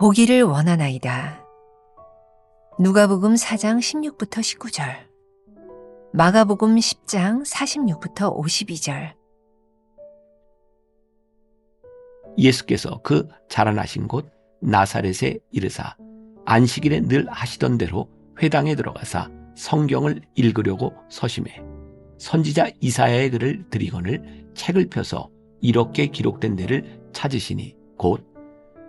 보기를 원하나이다. 누가복음 4장 16부터 19절, 마가복음 10장 46부터 52절. 예수께서 그 자라나신 곳 나사렛에 이르사 안식일에 늘 하시던 대로 회당에 들어가사 성경을 읽으려고 서심해 선지자 이사야의 글을 들이거늘 책을 펴서 이렇게 기록된 데를 찾으시니 곧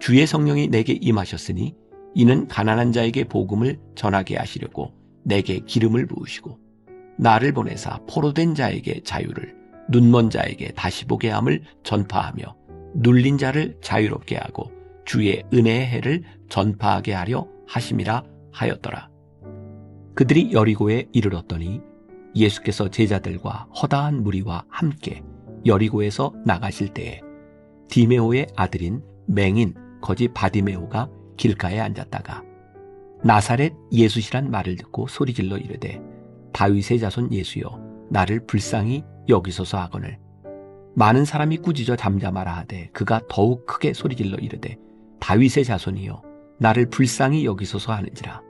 주의 성령이 내게 임하셨으니 이는 가난한 자에게 복음을 전하게 하시려고 내게 기름을 부으시고 나를 보내사 포로된 자에게 자유를, 눈먼 자에게 다시 보게 함을 전파하며 눌린 자를 자유롭게 하고 주의 은혜의 해를 전파하게 하려 하심이라 하였더라. 그들이 여리고에 이르렀더니 예수께서 제자들과 허다한 무리와 함께 여리고에서 나가실 때에 디메오의 아들인 맹인 거지 바디메오가 길가에 앉았다가 나사렛 예수시란 말을 듣고 소리질러 이르되 다윗의 자손 예수여 나를 불쌍히 여기소서 하거늘 많은 사람이 꾸짖어 잠잠하라 하되 그가 더욱 크게 소리질러 이르되 다윗의 자손이여 나를 불쌍히 여기소서 하는지라.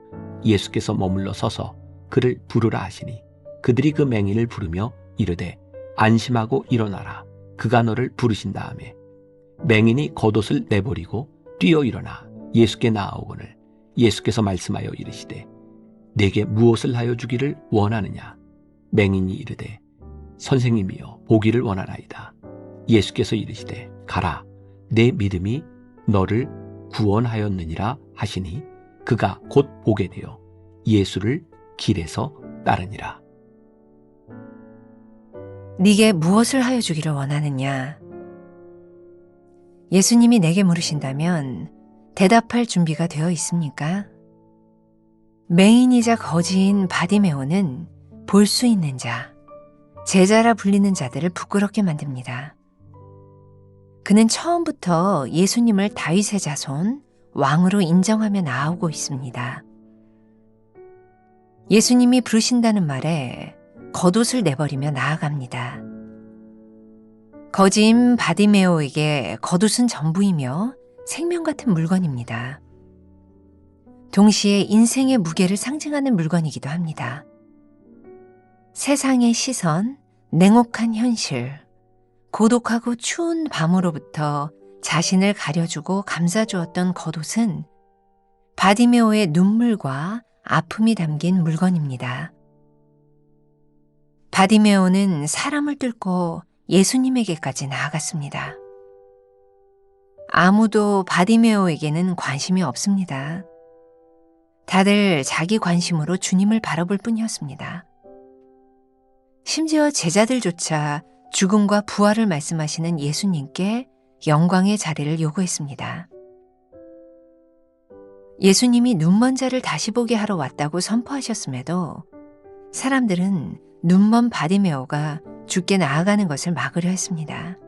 예수께서 머물러 서서 그를 부르라 하시니 그들이 그 맹인을 부르며 이르되 안심하고 일어나라. 그가 너를 부르신 다음에 맹인이 겉옷을 내버리고 뛰어 일어나 예수께 나아오거늘 예수께서 말씀하여 이르시되 내게 무엇을 하여 주기를 원하느냐. 맹인이 이르되 선생님이여 보기를 원하나이다. 예수께서 이르시되 가라 내 믿음이 너를 구원하였느니라 하시니 그가 곧 보게 되어 예수를 길에서 따르니라. 네게 무엇을 하여 주기를 원하느냐? 예수님이 내게 물으신다면 대답할 준비가 되어 있습니까? 맹인이자 거지인 바디메오는 볼 수 있는 자, 제자라 불리는 자들을 부끄럽게 만듭니다. 그는 처음부터 예수님을 다윗의 자손, 왕으로 인정하며 나아오고 있습니다. 예수님이 부르신다는 말에 겉옷을 내버리며 나아갑니다. 거지인 바디메오에게 겉옷은 전부이며 생명 같은 물건입니다. 동시에 인생의 무게를 상징하는 물건이기도 합니다. 세상의 시선, 냉혹한 현실, 고독하고 추운 밤으로부터 자신을 가려주고 감싸주었던 겉옷은 바디메오의 눈물과 아픔이 담긴 물건입니다. 바디메오는 사람을 뚫고 예수님에게까지 나아갔습니다. 아무도 바디메오에게는 관심이 없습니다. 다들 자기 관심으로 주님을 바라볼 뿐이었습니다. 심지어 제자들조차 죽음과 부활을 말씀하시는 예수님께 영광의 자리를 요구했습니다. 예수님이 눈먼 자를 다시 보게 하러 왔다고 선포하셨음에도 사람들은 눈먼 바디메오가 죽게 나아가는 것을 막으려 했습니다.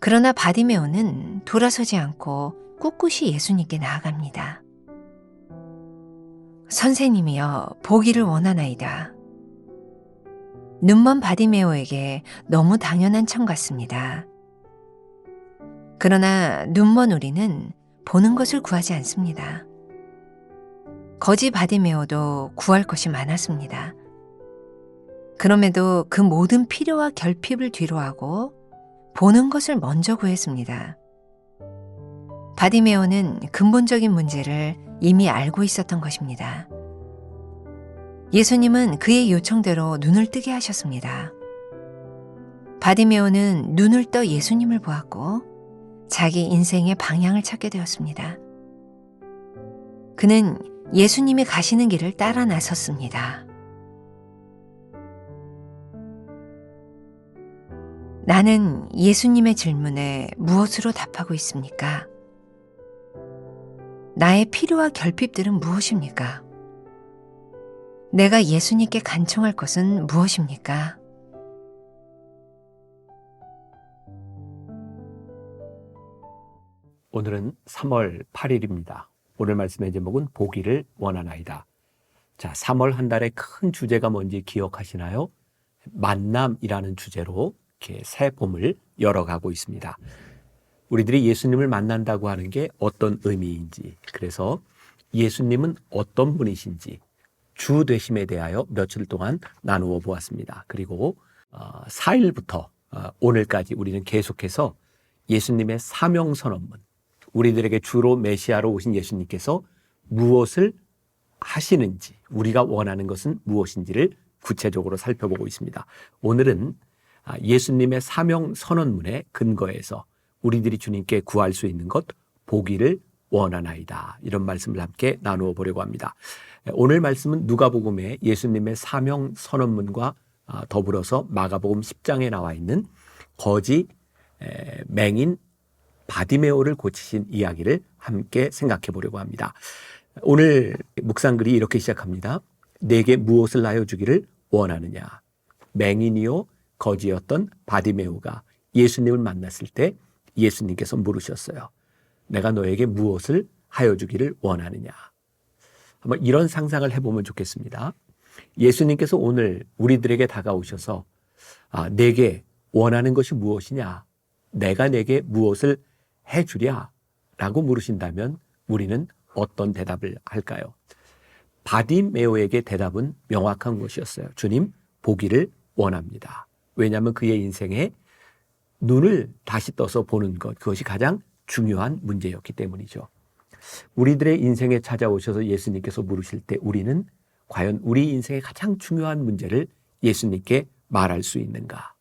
그러나 바디메오는 돌아서지 않고 꿋꿋이 예수님께 나아갑니다. 선생님이여 보기를 원하나이다. 눈먼 바디메오에게 너무 당연한 청 같습니다. 그러나 눈먼 우리는 보는 것을 구하지 않습니다. 거지 바디메오도 구할 것이 많았습니다. 그럼에도 그 모든 필요와 결핍을 뒤로하고 보는 것을 먼저 구했습니다. 바디메오는 근본적인 문제를 이미 알고 있었던 것입니다. 예수님은 그의 요청대로 눈을 뜨게 하셨습니다. 바디메오는 눈을 떠 예수님을 보았고 자기 인생의 방향을 찾게 되었습니다. 그는 예수님이 가시는 길을 따라 나섰습니다. 나는 예수님의 질문에 무엇으로 답하고 있습니까? 나의 필요와 결핍들은 무엇입니까? 내가 예수님께 간청할 것은 무엇입니까? 오늘은 3월 8일입니다. 오늘 말씀의 제목은 보기를 원하나이다. 자, 3월 한 달의 큰 주제가 뭔지 기억하시나요? 만남이라는 주제로 이렇게 새 봄을 열어가고 있습니다. 우리들이 예수님을 만난다고 하는 게 어떤 의미인지, 그래서 예수님은 어떤 분이신지 주 되심에 대하여 며칠 동안 나누어 보았습니다. 그리고 4일부터 오늘까지 우리는 계속해서 예수님의 사명선언문, 우리들에게 주로 메시아로 오신 예수님께서 무엇을 하시는지, 우리가 원하는 것은 무엇인지를 구체적으로 살펴보고 있습니다. 오늘은 예수님의 사명선언문에 근거해서 우리들이 주님께 구할 수 있는 것, 보기를 원하나이다, 이런 말씀을 함께 나누어 보려고 합니다. 오늘 말씀은 누가복음의 예수님의 사명선언문과 더불어서 마가복음 10장에 나와 있는 거지 맹인 바디메오를 고치신 이야기를 함께 생각해 보려고 합니다. 오늘 묵상글이 이렇게 시작합니다. 내게 무엇을 하여 주기를 원하느냐. 맹인이요 거지였던 바디메오가 예수님을 만났을 때 예수님께서 물으셨어요. 내가 너에게 무엇을 하여 주기를 원하느냐. 한번 이런 상상을 해보면 좋겠습니다. 예수님께서 오늘 우리들에게 다가오셔서 내게 원하는 것이 무엇이냐, 내가 내게 무엇을 해주랴 라고 물으신다면 우리는 어떤 대답을 할까요? 바디메오에게 대답은 명확한 것이었어요. 주님, 보기를 원합니다. 왜냐하면 그의 인생에 눈을 다시 떠서 보는 것, 그것이 가장 중요한 문제였기 때문이죠. 우리들의 인생에 찾아오셔서 예수님께서 물으실 때 우리는 과연 우리 인생의 가장 중요한 문제를 예수님께 말할 수 있는가?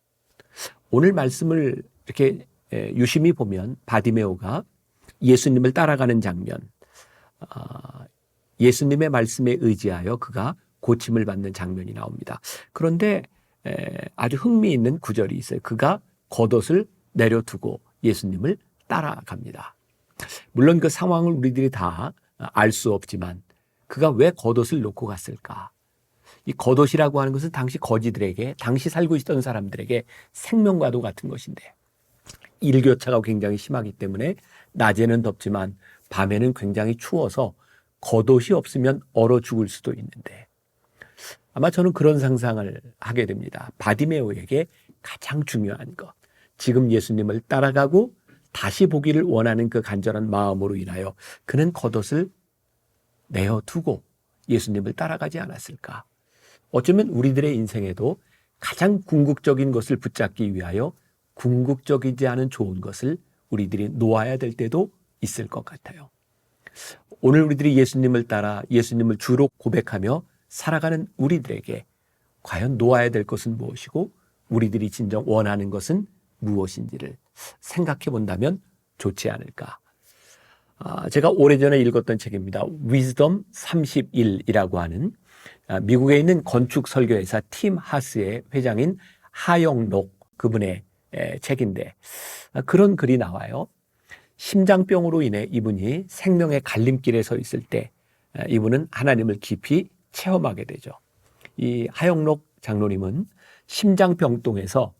오늘 말씀을 이렇게 유심히 보면 바디메오가 예수님을 따라가는 장면, 예수님의 말씀에 의지하여 그가 고침을 받는 장면이 나옵니다. 그런데 아주 흥미있는 구절이 있어요. 그가 겉옷을 내려두고 예수님을 따라갑니다. 물론 그 상황을 우리들이 다 알 수 없지만 그가 왜 겉옷을 놓고 갔을까? 이 겉옷이라고 하는 것은 당시 거지들에게, 당시 살고 있던 사람들에게 생명과도 같은 것인데, 일교차가 굉장히 심하기 때문에 낮에는 덥지만 밤에는 굉장히 추워서 겉옷이 없으면 얼어 죽을 수도 있는데, 아마 저는 그런 상상을 하게 됩니다. 바디메오에게 가장 중요한 것, 지금 예수님을 따라가고 다시 보기를 원하는 그 간절한 마음으로 인하여 그는 겉옷을 내어두고 예수님을 따라가지 않았을까? 어쩌면 우리들의 인생에도 가장 궁극적인 것을 붙잡기 위하여 궁극적이지 않은 좋은 것을 우리들이 놓아야 될 때도 있을 것 같아요. 오늘 우리들이 예수님을 따라 예수님을 주로 고백하며 살아가는 우리들에게 과연 놓아야 될 것은 무엇이고 우리들이 진정 원하는 것은 무엇인지를 생각해 본다면 좋지 않을까. 제가 오래전에 읽었던 책입니다. Wisdom 31이라고 하는 미국에 있는 건축 설교회사 팀 하스의 회장인 하영록 그분의 책인데, 그런 글이 나와요. 심장병으로 인해 이분이 생명의 갈림길에 서 있을 때 이분은 하나님을 깊이 체험하게 되죠. 이 하영록 장로님은 심장병동에서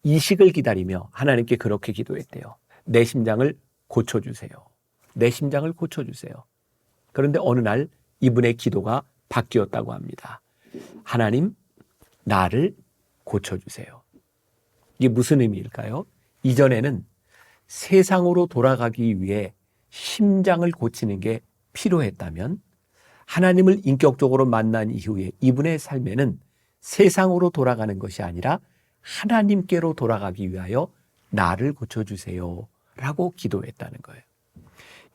이식을 기다리며 하나님께 그렇게 기도했대요. 내 심장을 고쳐주세요. 내 심장을 고쳐주세요. 그런데 어느 날 이분의 기도가 바뀌었다고 합니다. 하나님, 나를 고쳐주세요. 이게 무슨 의미일까요? 이전에는 세상으로 돌아가기 위해 심장을 고치는 게 필요했다면 하나님을 인격적으로 만난 이후에 이분의 삶에는 세상으로 돌아가는 것이 아니라 하나님께로 돌아가기 위하여 나를 고쳐주세요 라고 기도했다는 거예요.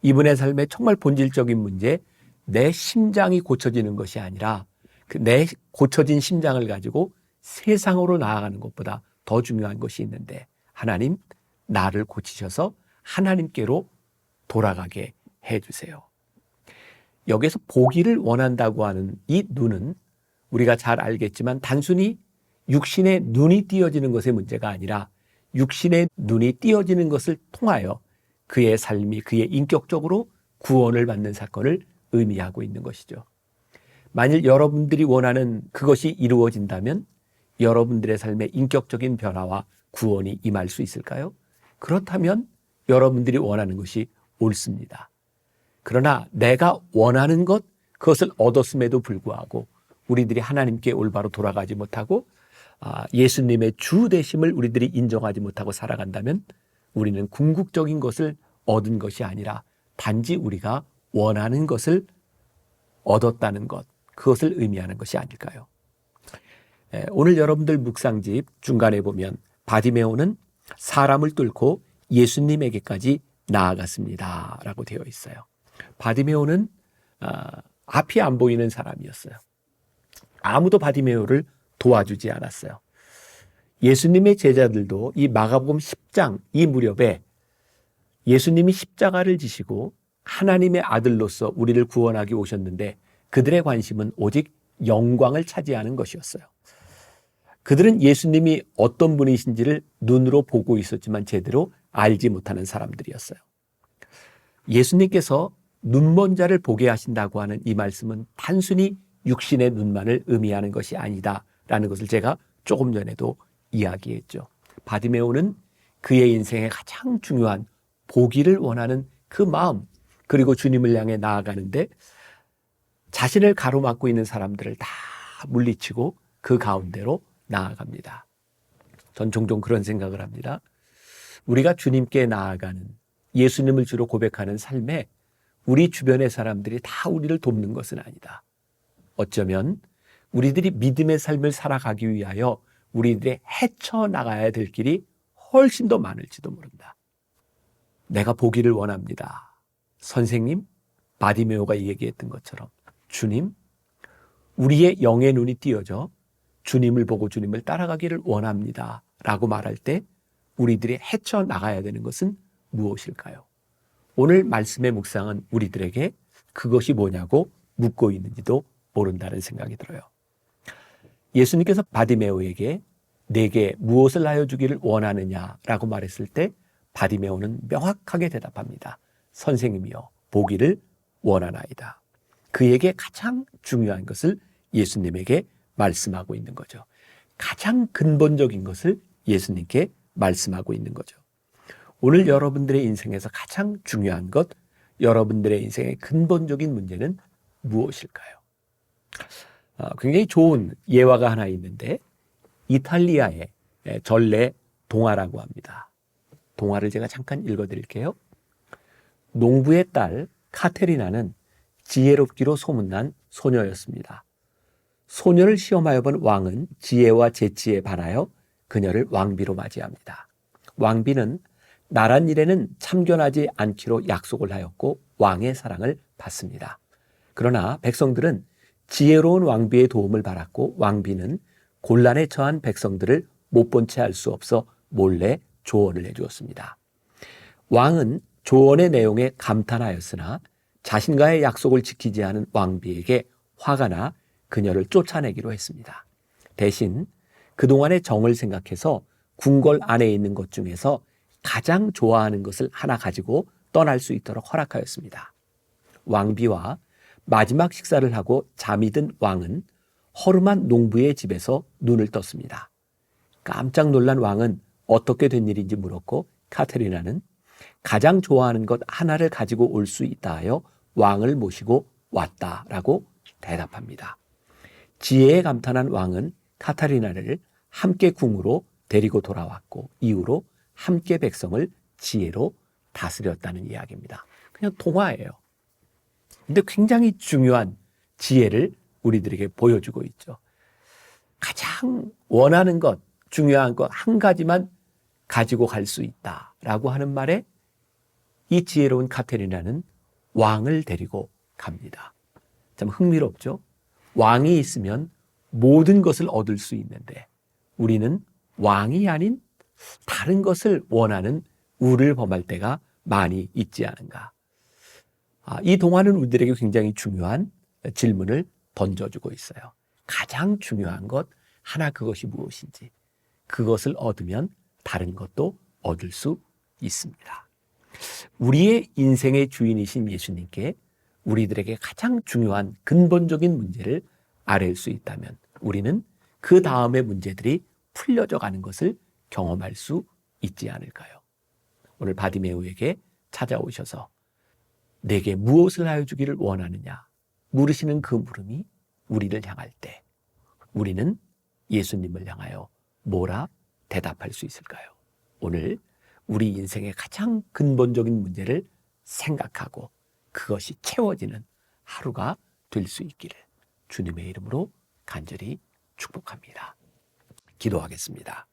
이분의 삶의 정말 본질적인 문제, 내 심장이 고쳐지는 것이 아니라 내 고쳐진 심장을 가지고 세상으로 나아가는 것보다 더 중요한 것이 있는데, 하나님, 나를 고치셔서 하나님께로 돌아가게 해주세요. 여기서 보기를 원한다고 하는 이 눈은 우리가 잘 알겠지만 단순히 육신의 눈이 띄어지는 것의 문제가 아니라 육신의 눈이 띄어지는 것을 통하여 그의 삶이, 그의 인격적으로 구원을 받는 사건을 의미하고 있는 것이죠. 만일 여러분들이 원하는 그것이 이루어진다면 여러분들의 삶에 인격적인 변화와 구원이 임할 수 있을까요? 그렇다면 여러분들이 원하는 것이 옳습니다. 그러나 내가 원하는 것, 그것을 얻었음에도 불구하고 우리들이 하나님께 올바로 돌아가지 못하고 예수님의 주 되심을 우리들이 인정하지 못하고 살아간다면 우리는 궁극적인 것을 얻은 것이 아니라 단지 우리가 원하는 것을 얻었다는 것, 그것을 의미하는 것이 아닐까요? 오늘 여러분들 묵상집 중간에 보면 바디메오는 사람을 뚫고 예수님에게까지 나아갔습니다 라고 되어 있어요. 바디메오는 앞이 안 보이는 사람이었어요. 아무도 바디메오를 도와주지 않았어요. 예수님의 제자들도 이 마가복음 10장 이 무렵에 예수님이 십자가를 지시고 하나님의 아들로서 우리를 구원하기 오셨는데 그들의 관심은 오직 영광을 차지하는 것이었어요. 그들은 예수님이 어떤 분이신지를 눈으로 보고 있었지만 제대로 알지 못하는 사람들이었어요. 예수님께서 눈먼 자를 보게 하신다고 하는 이 말씀은 단순히 육신의 눈만을 의미하는 것이 아니다라는 것을 제가 조금 전에도 이야기했죠. 바디메오는 그의 인생의 가장 중요한 보기를 원하는 그 마음, 그리고 주님을 향해 나아가는데 자신을 가로막고 있는 사람들을 다 물리치고 그 가운데로 나아갑니다. 전 종종 그런 생각을 합니다. 우리가 주님께 나아가는, 예수님을 주로 고백하는 삶에 우리 주변의 사람들이 다 우리를 돕는 것은 아니다. 어쩌면 우리들이 믿음의 삶을 살아가기 위하여 우리들의 헤쳐나가야 될 길이 훨씬 더 많을지도 모른다. 내가 보기를 원합니다. 선생님, 바디메오가 얘기했던 것처럼 주님, 우리의 영의 눈이 띄어져 주님을 보고 주님을 따라가기를 원합니다 라고 말할 때 우리들이 헤쳐나가야 되는 것은 무엇일까요? 오늘 말씀의 묵상은 우리들에게 그것이 뭐냐고 묻고 있는지도 모른다는 생각이 들어요. 예수님께서 바디메오에게 내게 무엇을 하여 주기를 원하느냐라고 말했을 때 바디메오는 명확하게 대답합니다. 선생님이여, 보기를 원하나이다. 그에게 가장 중요한 것을 예수님에게 말씀하고 있는 거죠. 가장 근본적인 것을 예수님께 말씀하고 있는 거죠. 오늘 여러분들의 인생에서 가장 중요한 것, 여러분들의 인생의 근본적인 문제는 무엇일까요? 굉장히 좋은 예화가 하나 있는데 이탈리아의 전래 동화라고 합니다. 동화를 제가 잠깐 읽어드릴게요. 농부의 딸 카테리나는 지혜롭기로 소문난 소녀였습니다. 소녀를 시험하여 본 왕은 지혜와 재치에 반하여 그녀를 왕비로 맞이합니다. 왕비는 나란 일에는 참견하지 않기로 약속을 하였고 왕의 사랑을 받습니다. 그러나 백성들은 지혜로운 왕비의 도움을 받았고 왕비는 곤란에 처한 백성들을 못 본 채 할 수 없어 몰래 조언을 해주었습니다. 왕은 조언의 내용에 감탄하였으나 자신과의 약속을 지키지 않은 왕비에게 화가 나 그녀를 쫓아내기로 했습니다. 대신 그동안의 정을 생각해서 궁궐 안에 있는 것 중에서 가장 좋아하는 것을 하나 가지고 떠날 수 있도록 허락하였습니다. 왕비와 마지막 식사를 하고 잠이 든 왕은 허름한 농부의 집에서 눈을 떴습니다. 깜짝 놀란 왕은 어떻게 된 일인지 물었고 카테리나는 가장 좋아하는 것 하나를 가지고 올 수 있다 하여 왕을 모시고 왔다라고 대답합니다. 지혜에 감탄한 왕은 카타리나를 함께 궁으로 데리고 돌아왔고 이후로 함께 백성을 지혜로 다스렸다는 이야기입니다. 그냥 동화예요. 근데 굉장히 중요한 지혜를 우리들에게 보여주고 있죠. 가장 원하는 것, 중요한 것 한 가지만 가지고 갈 수 있다라고 하는 말에 이 지혜로운 카테리나는 왕을 데리고 갑니다. 참 흥미롭죠? 왕이 있으면 모든 것을 얻을 수 있는데 우리는 왕이 아닌 다른 것을 원하는 우를 범할 때가 많이 있지 않은가. 이 동화는 우리들에게 굉장히 중요한 질문을 던져주고 있어요. 가장 중요한 것 하나, 그것이 무엇인지, 그것을 얻으면 다른 것도 얻을 수 있습니다. 우리의 인생의 주인이신 예수님께 우리들에게 가장 중요한 근본적인 문제를 아뢰일 수 있다면 우리는 그 다음의 문제들이 풀려져 가는 것을 경험할 수 있지 않을까요? 오늘 바디메오에게 찾아오셔서 내게 무엇을 하여 주기를 원하느냐 물으시는 그 물음이 우리를 향할 때 우리는 예수님을 향하여 뭐라 대답할 수 있을까요? 오늘 우리 인생의 가장 근본적인 문제를 생각하고 그것이 채워지는 하루가 될 수 있기를 주님의 이름으로 간절히 축복합니다. 기도하겠습니다.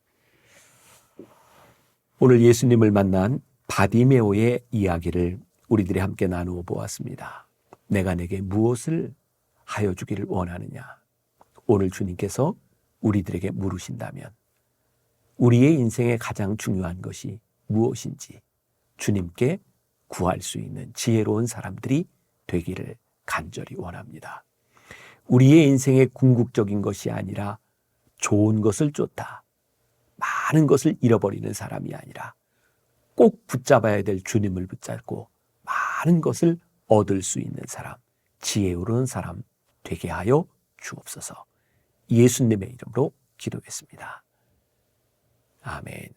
오늘 예수님을 만난 바디메오의 이야기를 우리들이 함께 나누어 보았습니다. 내가 내게 무엇을 하여 주기를 원하느냐? 오늘 주님께서 우리들에게 물으신다면 우리의 인생에 가장 중요한 것이 무엇인지 주님께 구할 수 있는 지혜로운 사람들이 되기를 간절히 원합니다. 우리의 인생의 궁극적인 것이 아니라 좋은 것을 쫓다 많은 것을 잃어버리는 사람이 아니라 꼭 붙잡아야 될 주님을 붙잡고 많은 것을 얻을 수 있는 사람, 지혜로운 사람 되게 하여 주옵소서. 예수님의 이름으로 기도했습니다. 아멘.